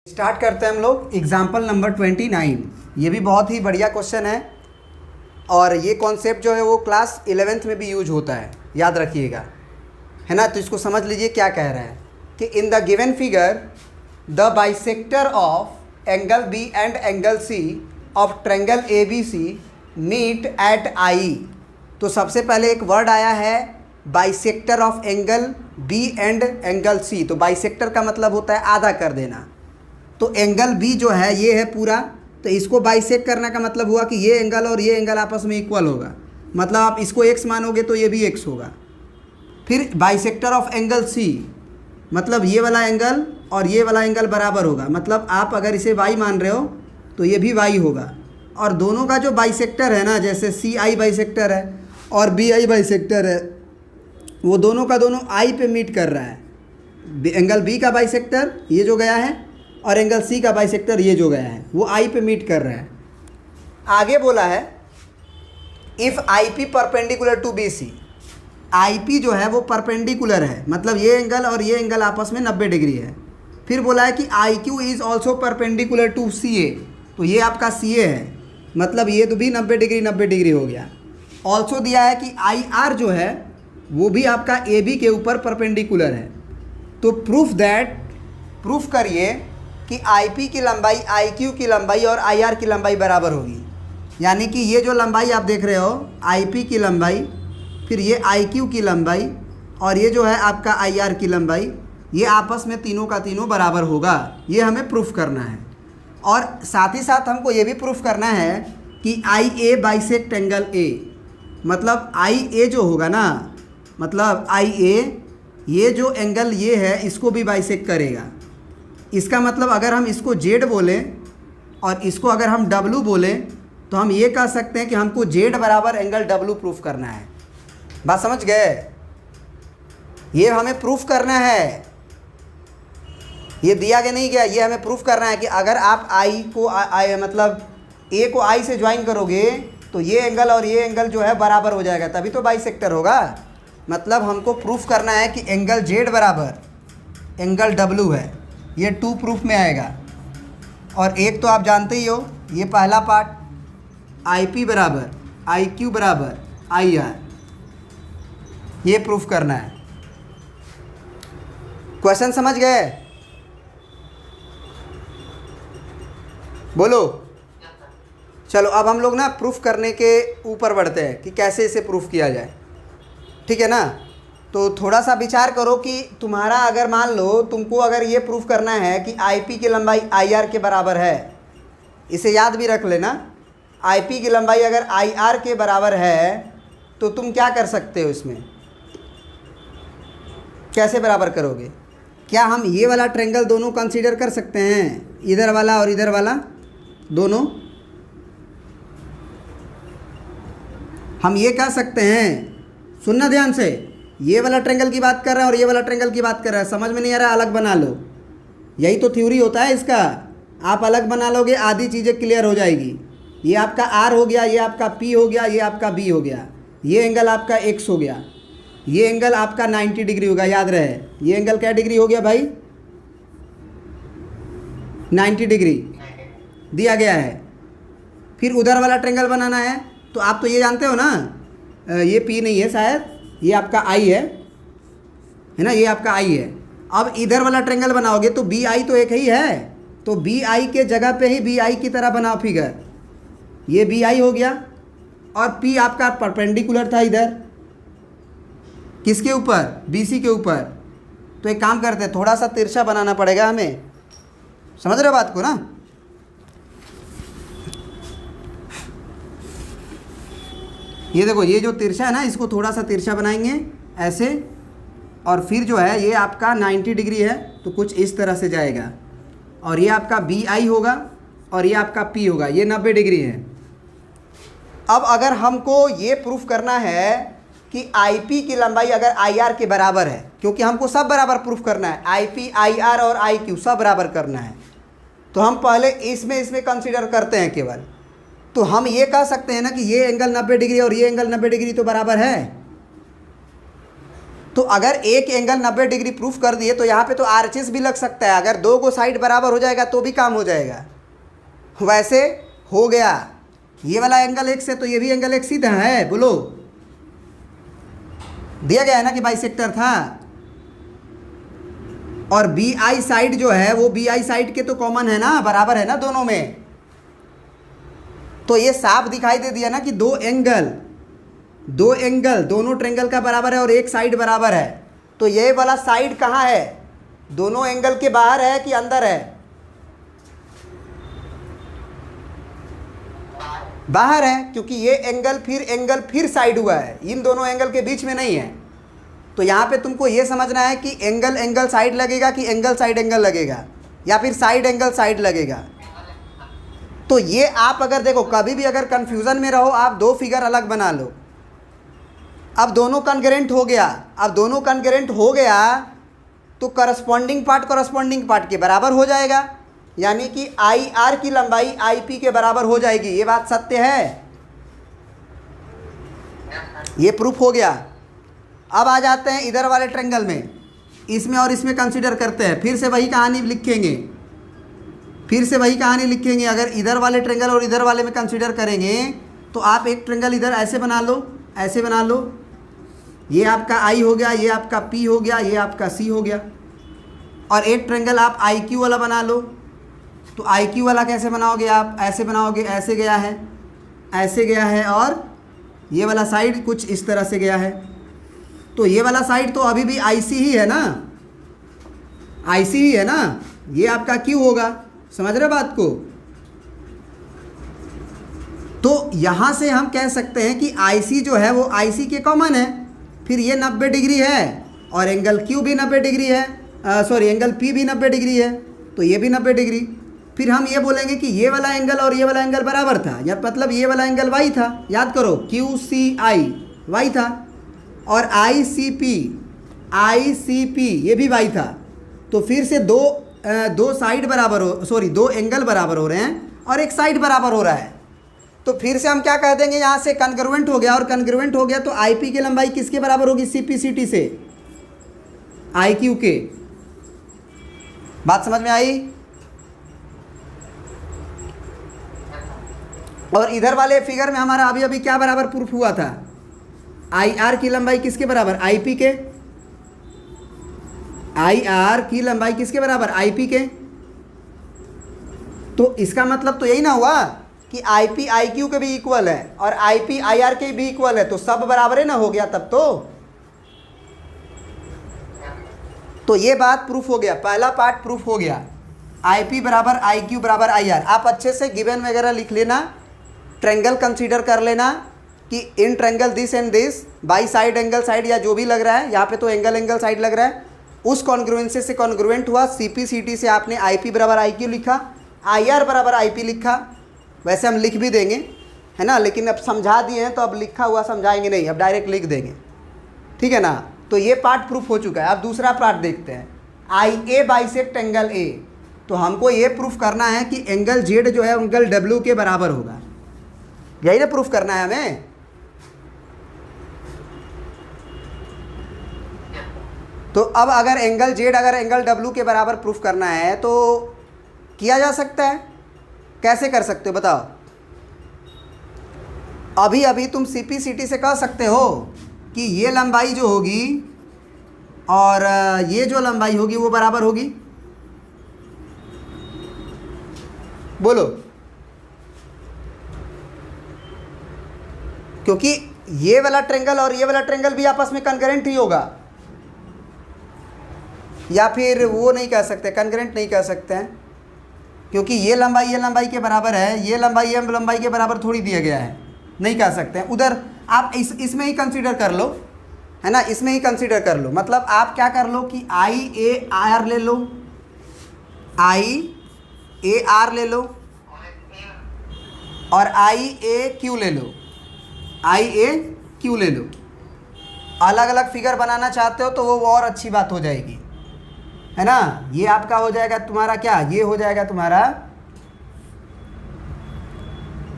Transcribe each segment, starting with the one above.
Start करते हैं हम लोग एग्जाम्पल नंबर 29। ये भी बहुत ही बढ़िया क्वेश्चन है और ये कॉन्सेप्ट जो है वो क्लास 11th में भी यूज होता है, याद रखिएगा, है ना। तो इसको समझ लीजिए क्या कह रहा है कि in the given figure the bisector of angle B and angle C of triangle A B C meet at I. तो सबसे पहले एक वर्ड आया है bisector of angle B and angle C. तो बाइसेक्टर का मतलब होता है आधा कर देना। तो एंगल बी जो है ये है पूरा, तो इसको बाइसेक्ट करने का मतलब हुआ कि ये एंगल और ये एंगल आपस में इक्वल होगा, मतलब आप इसको x मानोगे तो ये भी x होगा। फिर बाइसेक्टर ऑफ एंगल सी मतलब ये वाला एंगल और ये वाला एंगल बराबर होगा, मतलब आप अगर इसे y मान रहे हो तो ये भी y होगा। और दोनों का जो बाइसेक्टर है ना, जैसे सी आई बाइसेक्टर है और बी आई बाइसेक्टर है, वो दोनों का दोनों आई पे मीट कर रहा है। एंगल बी का बाइसेक्टर ये जो गया है और एंगल सी का बाइसेक्टर ये जो गया है वो आई पे मीट कर रहा है। आगे बोला है if I P perpendicular to B C. I P जो है वो परपेंडिकुलर है, मतलब ये एंगल और ये एंगल आपस में 90 डिग्री है। फिर बोला है कि I Q is also perpendicular to C A. तो ये आपका सी ए है, मतलब ये तो भी 90 डिग्री हो गया। ऑल्सो दिया है कि आई आर जो है वो भी आपका ए बी के ऊपर परपेंडिकुलर है। तो प्रूफ करिए कि आई पी की लंबाई आई क्यू की लंबाई और आई आर की लंबाई बराबर होगी। यानी कि ये जो लंबाई आप देख रहे हो आई पी की लंबाई, फिर ये आई क्यू की लंबाई और ये जो है आपका आई आर की लंबाई, ये आपस में तीनों का तीनों बराबर होगा। ये हमें प्रूफ करना है। और साथ ही साथ हमको ये भी प्रूफ करना है कि आई ए बाइसेक्ट एंगल ए, मतलब आई ए जो होगा ना, मतलब आई ए ये जो एंगल ये है इसको भी बाइसेक्ट करेगा। इसका मतलब अगर हम इसको जेड बोलें और इसको अगर हम डब्लू बोलें तो हम ये कह सकते हैं कि हमको जेड बराबर एंगल डब्लू प्रूफ करना है। बात समझ गए? ये हमें प्रूफ करना है, ये दिया गया नहीं गया, ये हमें प्रूफ करना है कि अगर आप आई को मतलब ए को आई से ज्वाइन करोगे तो ये एंगल और ये एंगल जो है बराबर हो जाएगा, तभी तो बाइसेक्टर होगा। मतलब हमको प्रूफ करना है कि एंगल जेड बराबर एंगल डब्लू है, ये 2 प्रूफ में आएगा। और एक तो आप जानते ही हो, ये पहला पार्ट आई पी बराबर आई क्यू बराबर आई आर, ये प्रूफ करना है। क्वेश्चन समझ गए? बोलो। चलो अब हम लोग ना प्रूफ करने के ऊपर बढ़ते हैं कि कैसे इसे प्रूफ किया जाए, ठीक है ना। तो थोड़ा सा विचार करो कि तुम्हारा अगर मान लो तुमको अगर ये प्रूफ करना है कि आईपी की लंबाई आईआर के बराबर है, इसे याद भी रख लेना। आईपी की लंबाई अगर आईआर के बराबर है तो तुम क्या कर सकते हो, इसमें कैसे बराबर करोगे? क्या हम ये वाला ट्रायंगल दोनों कंसीडर कर सकते हैं, इधर वाला और इधर वाला दोनों? हम ये कह सकते हैं, सुनना ध्यान से, ये वाला ट्रायंगल की बात कर रहा है और ये वाला ट्रायंगल की बात कर रहा है, समझ में नहीं आ रहा, अलग बना लो। यही तो थ्योरी होता है इसका। आप अलग बना लोगे आधी चीज़ें क्लियर हो जाएगी। ये आपका आर हो गया, ये आपका पी हो गया, ये आपका बी हो गया, ये एंगल आपका एक्स हो गया, ये एंगल आपका 90 डिग्री होगा। याद रहे ये एंगल क्या डिग्री हो गया भाई? 90 डिग्री दिया गया है। फिर उधर वाला ट्रायंगल बनाना है तो आप तो ये जानते हो ना, ये पी नहीं है शायद, ये आपका आई है ना, ये आपका आई है। अब इधर वाला ट्रायंगल बनाओगे तो बी आई तो एक ही है, तो बी आई के जगह पे ही बी आई की तरह बनाओ फिगर। ये बी आई हो गया और पी आपका परपेंडिकुलर था इधर किसके ऊपर? बी सी के ऊपर। तो एक काम करते हैं, थोड़ा सा तिरछा बनाना पड़ेगा हमें, समझ रहे हो बात को ना। ये देखो ये जो तिरछा है ना, इसको थोड़ा सा तिरछा बनाएंगे ऐसे, और फिर जो है ये आपका 90 डिग्री है तो कुछ इस तरह से जाएगा, और ये आपका बी आई होगा और ये आपका पी होगा, ये 90 डिग्री है। अब अगर हमको ये प्रूफ करना है कि आई पी की लंबाई अगर आई आर के बराबर है, क्योंकि हमको सब बराबर प्रूफ करना है, आई पी आई आर और आई क्यू सब बराबर करना है, तो हम पहले इसमें कंसिडर करते हैं केवल। तो हम ये कह सकते हैं ना कि ये एंगल 90 डिग्री और ये एंगल 90 डिग्री तो बराबर है, तो अगर एक एंगल 90 डिग्री प्रूफ कर दिए तो यहाँ पे तो आरएचएस भी लग सकता है, अगर दो को साइड बराबर हो जाएगा तो भी काम हो जाएगा। वैसे हो गया ये वाला एंगल एक्स है तो ये भी एंगल एक्स सीधा है, बोलो दिया गया है ना कि बाइसेक्टर था। और बी आई साइड जो है वो बी आई साइड के तो कॉमन है ना, बराबर है ना दोनों में। तो ये साफ दिखाई दे दिया ना कि दो एंगल दोनों ट्रेंगल का बराबर है और एक साइड बराबर है। तो ये वाला साइड कहाँ है, दोनों एंगल के बाहर है कि अंदर है? बाहर है, क्योंकि ये एंगल फिर साइड हुआ है, इन दोनों एंगल के बीच में नहीं है। तो यहाँ पे तुमको ये समझना है कि एंगल साइड लगेगा कि एंगल साइड एंगल लगेगा, या फिर साइड एंगल साइड लगेगा। तो ये आप अगर देखो कभी भी अगर कंफ्यूजन में रहो, आप दो फिगर अलग बना लो। अब दोनों कॉन्ग्रुएंट हो गया, तो करस्पॉन्डिंग पार्ट के बराबर हो जाएगा, यानी कि आई आर की लंबाई आई पी के बराबर हो जाएगी। ये बात सत्य है, ये प्रूफ हो गया। अब आ जाते हैं इधर वाले ट्रेंगल में, इसमें और इसमें कंसीडर करते हैं, फिर से वही कहानी लिखेंगे। अगर इधर वाले ट्रेंगल और इधर वाले में कंसीडर करेंगे तो आप एक ट्रेंगल इधर ऐसे बना लो, ये आपका आई हो गया, ये आपका पी हो गया, ये आपका सी हो गया। और एक ट्रेंगल आप आई क्यू वाला बना लो। तो आई क्यू वाला कैसे बनाओगे आप? ऐसे बनाओगे, ऐसे गया है और ये वाला साइड कुछ इस तरह से गया है। तो ये वाला साइड तो अभी भी आई सी ही है ना, ये आपका क्यू होगा। समझ रहे बात को? तो यहाँ से हम कह सकते हैं कि आई सी जो है वो आई सी के कॉमन है, फिर ये 90 डिग्री है और एंगल क्यू भी 90 डिग्री है, एंगल पी भी 90 डिग्री है, तो ये भी 90 डिग्री। फिर हम ये बोलेंगे कि ये वाला एंगल और ये वाला एंगल बराबर था, या मतलब ये वाला एंगल वाई था। याद करो, क्यू सी आई वाई था, और आई सी पी ये भी वाई था। तो फिर से दो एंगल बराबर हो रहे हैं और एक साइड बराबर हो रहा है। तो फिर से हम क्या कह देंगे, यहाँ से कॉन्ग्रुएंट हो गया, और कॉन्ग्रुएंट हो गया तो आई पी की लंबाई किसके बराबर होगी? सी पी सी टी से आई क्यू के। बात समझ में आई? और इधर वाले फिगर में हमारा अभी क्या बराबर प्रूफ हुआ था? आई आर की लंबाई किसके बराबर? आई पी के। आई आर की लंबाई किसके बराबर? आई पी के। तो इसका मतलब तो यही ना हुआ कि आई पी आई क्यू के भी इक्वल है और आई पी आई आर के भी इक्वल है, तो सब बराबर है ना, हो गया तब तो ये बात प्रूफ हो गया, पहला पार्ट प्रूफ हो गया। आई पी बराबर आई क्यू बराबर आई आर। आप अच्छे से गिवन वगैरह लिख लेना, ट्रेंगल कंसीडर कर लेना कि in triangle this and this, by side angle side या जो भी लग रहा है, यहाँ पे तो एंगल साइड लग रहा है, उस कॉन्ग्रुएंसी से कॉन्ग्रुएंट हुआ। सी पी सी टी से आपने आई पी बराबर आई क्यू लिखा, आई आर बराबर आई पी लिखा। वैसे हम लिख भी देंगे, है ना, लेकिन अब समझा दिए हैं तो अब लिखा हुआ समझाएंगे नहीं, अब डायरेक्ट लिख देंगे, ठीक है ना। तो ये पार्ट प्रूफ हो चुका है। अब दूसरा पार्ट देखते हैं, आई ए बाइसेक्ट एंगल ए। तो हमको ये प्रूफ करना है कि एंगल जेड जो है एंगल डब्ल्यू के बराबर होगा, यही ना प्रूफ करना है हमें। तो अब अगर एंगल जेड अगर एंगल डब्ल्यू के बराबर प्रूफ करना है तो किया जा सकता है। कैसे कर सकते हो बताओ? अभी तुम सीपी सीटी से कह सकते हो कि ये लंबाई जो होगी और ये जो लंबाई होगी वो बराबर होगी। बोलो, क्योंकि ये वाला ट्रेंगल और ये वाला ट्रेंगल भी आपस में कॉन्करेंट ही होगा, या फिर वो नहीं कह सकते, कॉन्करेंट नहीं कह सकते हैं, क्योंकि ये लंबाई के बराबर है, ये लंबाई के बराबर थोड़ी दिया गया है, नहीं कह सकते हैं। उधर आप इसमें ही कंसीडर कर लो, है ना, इसमें ही कंसीडर कर लो। मतलब आप क्या कर लो कि आई ए आर ले लो, आई ए आर ले लो और आई ए क्यू ले लो, आई ए क्यू ले लो। अलग अलग फिगर बनाना चाहते हो तो वो और अच्छी बात हो जाएगी, है ना। ये आपका हो जाएगा तुम्हारा क्या, ये हो जाएगा तुम्हारा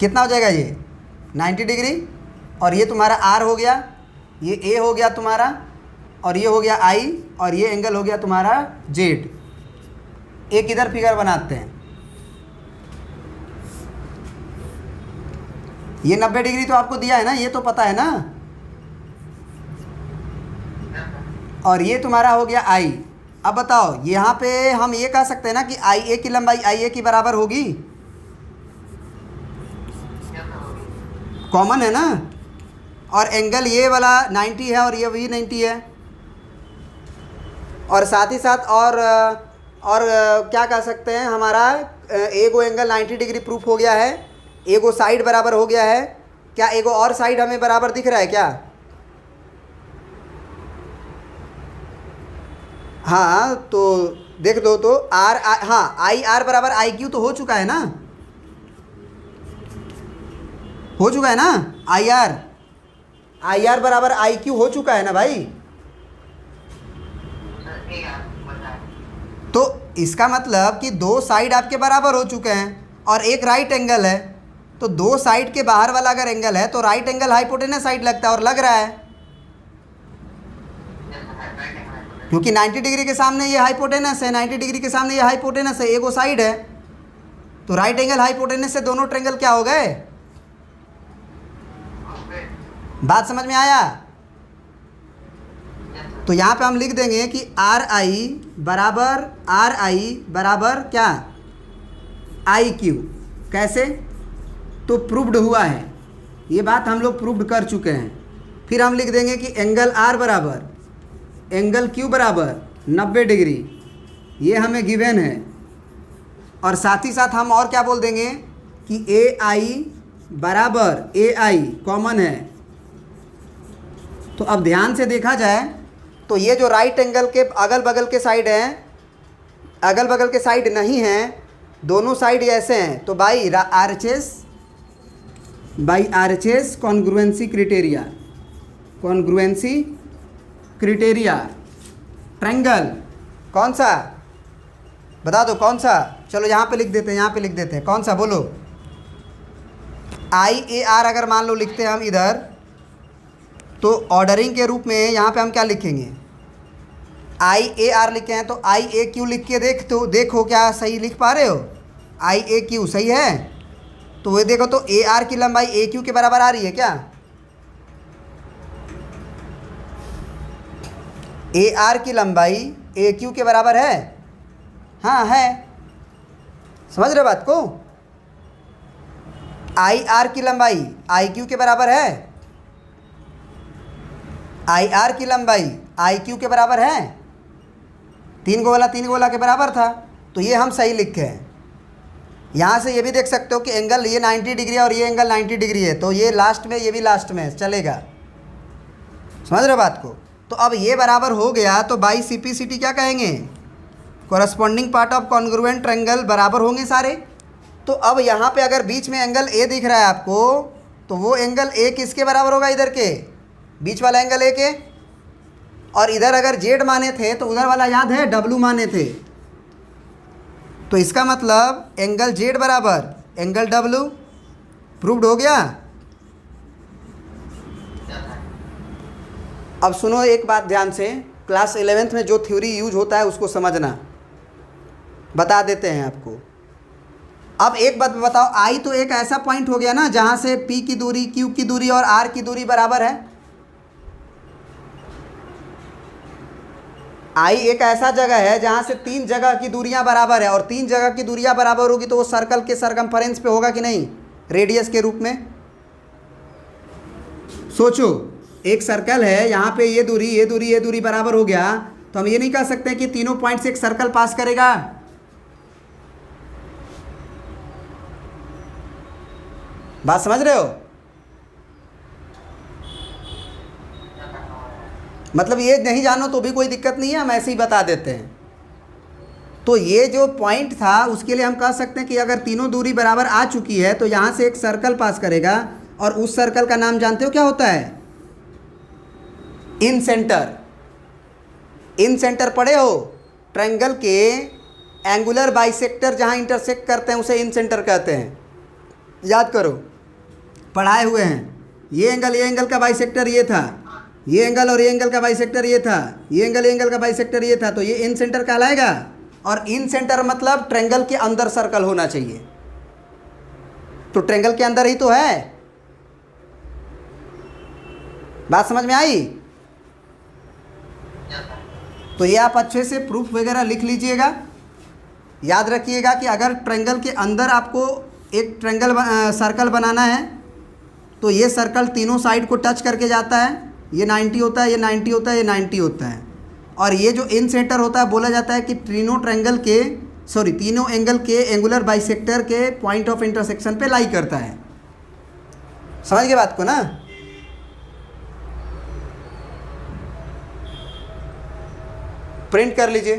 कितना हो जाएगा, ये 90 डिग्री, और ये तुम्हारा आर हो गया, ये ए हो गया तुम्हारा और ये हो गया आई, और ये एंगल हो गया तुम्हारा जेड। एक इधर फिगर बनाते हैं। ये 90 डिग्री तो आपको दिया है ना, ये तो पता है ना। और ये तुम्हारा हो गया आई। अब बताओ, यहाँ पे हम ये कह सकते हैं ना कि आई ए की लंबाई आई ए की बराबर होगी, कॉमन है ना। और एंगल ये वाला 90 है और ये भी 90 है। और साथ ही साथ और क्या कह सकते हैं, हमारा एगो एंगल 90 डिग्री प्रूफ हो गया है, एगो साइड बराबर हो गया है। क्या एगो और साइड हमें बराबर दिख रहा है क्या? हाँ, तो देख दो तो आर, हाँ आई आर बराबर आई क्यू तो हो चुका है ना, हो चुका है ना। आई आर बराबर आई क्यू हो चुका है ना भाई। तो इसका मतलब कि दो साइड आपके बराबर हो चुके हैं और एक राइट एंगल है। तो दो साइड के बाहर वाला अगर एंगल है तो राइट एंगल हाइपोटेनस साइड लगता है, और लग रहा है क्योंकि 90 डिग्री के सामने ये हाइपोटेनस है, 90 डिग्री के सामने ये हाइपोटेनस है, एगो साइड है। तो राइट एंगल हाइपोटेनस से दोनों ट्रायंगल क्या हो गए? बात समझ में आया? तो यहाँ पे हम लिख देंगे कि आर आई बराबर क्या? I Q. कैसे? तो प्रूव्ड हुआ है, ये बात हम लोग प्रूव्ड कर चुके हैं। फिर हम लिख देंगे कि एंगल आर बराबर एंगल क्यू बराबर 90 डिग्री, ये हमें गिवन है। और साथ ही साथ हम और क्या बोल देंगे कि ए आई बराबर ए आई कॉमन है। तो अब ध्यान से देखा जाए तो ये जो राइट एंगल के अगल बगल के साइड हैं, अगल बगल के साइड नहीं हैं, दोनों साइड ऐसे हैं। तो by R H S congruency criteria triangle कौन सा? बता दो कौन सा। चलो यहाँ पे लिख देते हैं, यहाँ पे लिख देते हैं, कौन सा बोलो। आई ए आर अगर मान लो लिखते हैं हम इधर, तो ऑर्डरिंग के रूप में यहाँ पे हम क्या लिखेंगे? आई ए आर लिखे हैं, तो आई ए क्यू लिख के देखो क्या सही लिख पा रहे हो? आई ए क्यू सही है। तो वो देखो, तो ए आर की लंबाई ए क्यू के बराबर आ रही है क्या? ए आर की लंबाई ए क्यू के बराबर है। हाँ है, समझ रहे बात को? आई आर की लंबाई आई क्यू के बराबर है। आई आर की लंबाई आई क्यू के बराबर है। तीन गोला के बराबर था, तो ये हम सही लिखे हैं। यहाँ से ये भी देख सकते हो कि एंगल ये 90 डिग्री है और ये एंगल 90 डिग्री है, तो ये लास्ट में, ये भी लास्ट में चलेगा। समझ रहे बात को? तो अब ये बराबर हो गया, तो बाई CP/CT क्या कहेंगे? Corresponding part of congruent triangle बराबर होंगे सारे। तो अब यहाँ पे अगर बीच में एंगल ए दिख रहा है आपको, तो वो एंगल ए किसके बराबर होगा? इधर के बीच वाला एंगल ए के। और इधर अगर जेड माने थे तो उधर वाला याद है डब्लू माने थे। तो इसका मतलब एंगल जेड बराबर एंगल डब्लू। प्रूव्ड हो गया। अब सुनो एक बात ध्यान से, क्लास 11th में जो थ्योरी यूज होता है उसको समझना, बता देते हैं आपको। अब एक बात बताओ, आई तो एक ऐसा पॉइंट हो गया ना जहाँ से P की दूरी, Q की दूरी और R की दूरी बराबर है। आई एक ऐसा जगह है जहाँ से तीन जगह की दूरियां बराबर है, और तीन जगह की दूरियां बराबर होगी तो वो सर्कल के सरकमफेरेंस पे होगा कि नहीं, रेडियस के रूप में। सोचो, एक सर्कल है, यहाँ पे ये दूरी बराबर हो गया, तो हम ये नहीं कह सकते कि तीनों पॉइंट से एक सर्कल पास करेगा। बात समझ रहे हो? मतलब ये नहीं जानो तो भी कोई दिक्कत नहीं है, हम ऐसे ही बता देते हैं। तो ये जो पॉइंट था उसके लिए हम कह सकते हैं कि अगर तीनों दूरी बराबर आ चुकी है तो यहाँ से एक सर्कल पास करेगा, और उस सर्कल का नाम जानते हो क्या होता है? इन सेंटर। इन सेंटर पढ़े हो? ट्रायंगल के एंगुलर बाइसेक्टर जहाँ इंटरसेक्ट करते हैं उसे इन सेंटर कहते हैं। याद करो, पढ़ाए हुए हैं। ये एंगल का बाइसेक्टर ये था, ये एंगल और ये एंगल का बाइसेक्टर ये था, ये एंगल का बाइसेक्टर ये था, तो ये इन सेंटर कहलाएगा। और इन सेंटर मतलब ट्रायंगल के अंदर सर्कल होना चाहिए, तो ट्रायंगल के अंदर ही तो है। बात समझ में आई? तो ये आप अच्छे से प्रूफ वगैरह लिख लीजिएगा। याद रखिएगा कि अगर ट्रायंगल के अंदर आपको एक सर्कल बनाना है तो ये सर्कल तीनों साइड को टच करके जाता है। ये 90 होता है, ये 90 होता है, ये 90 होता है। और ये जो इन सेंटर होता है, बोला जाता है कि तीनों एंगल के एंगुलर बाइसेक्टर के पॉइंट ऑफ इंटरसेक्शन पे लाई करता है। समझ गए बात को ना? प्रिंट कर लीजिए।